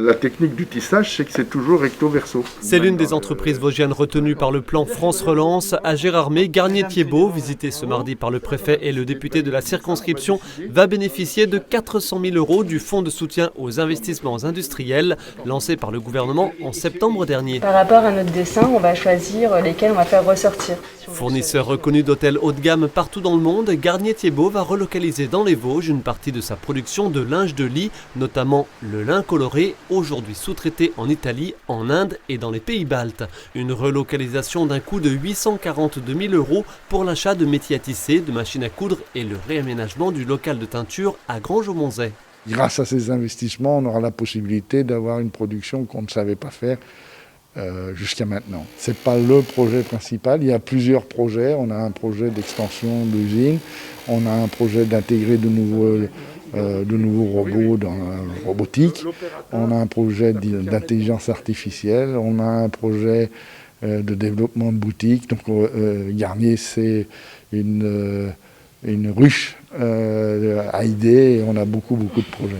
La technique du tissage, c'est que c'est toujours recto verso. C'est l'une des entreprises vosgiennes retenues par le plan France Relance. À Gérardmer, Garnier-Thiebaut, visité ce mardi par le préfet et le député de la circonscription, va bénéficier de 400 000 € du fonds de soutien aux investissements industriels lancé par le gouvernement en septembre dernier. Par rapport à notre dessin, on va choisir lesquels on va faire ressortir. Fournisseur reconnu d'hôtels haut de gamme partout dans le monde, Garnier-Thiebaut va relocaliser dans les Vosges une partie de sa production de linge de lit, notamment le lin coloré, aujourd'hui sous-traité en Italie, en Inde et dans les pays baltes. Une relocalisation d'un coût de 842 000 € pour l'achat de métiers à tisser, de machines à coudre et le réaménagement du local de teinture à Granges-au-Monzet. Grâce à ces investissements, on aura la possibilité d'avoir une production qu'on ne savait pas faire jusqu'à maintenant. Ce n'est pas le projet principal, il y a plusieurs projets. On a un projet d'extension de l'usine, on a un projet d'intégrer de nouveaux robots dans la robotique, on a un projet d'intelligence artificielle, on a un projet de développement de boutiques. Donc Garnier, c'est une ruche à idées et on a beaucoup de projets.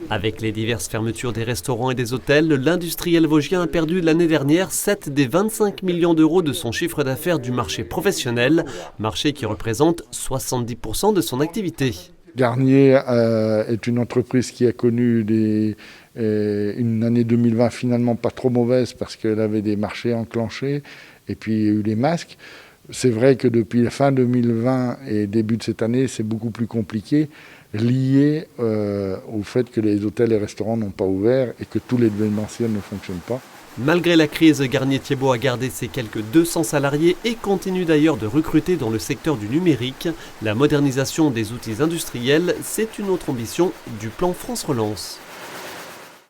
Avec les diverses fermetures des restaurants et des hôtels, l'industriel vosgien a perdu l'année dernière 7 des 25 millions d'euros de son chiffre d'affaires du marché professionnel, marché qui représente 70% de son activité. Garnier est une entreprise qui a connu une année 2020 finalement pas trop mauvaise parce qu'elle avait des marchés enclenchés et puis il y a eu les masques. C'est vrai que depuis la fin 2020 et début de cette année, c'est beaucoup plus compliqué, lié au fait que les hôtels et restaurants n'ont pas ouvert et que tous les événementiels ne fonctionnent pas. Malgré la crise, Garnier-Thiebaut a gardé ses quelques 200 salariés et continue d'ailleurs de recruter dans le secteur du numérique. La modernisation des outils industriels, c'est une autre ambition du plan France Relance.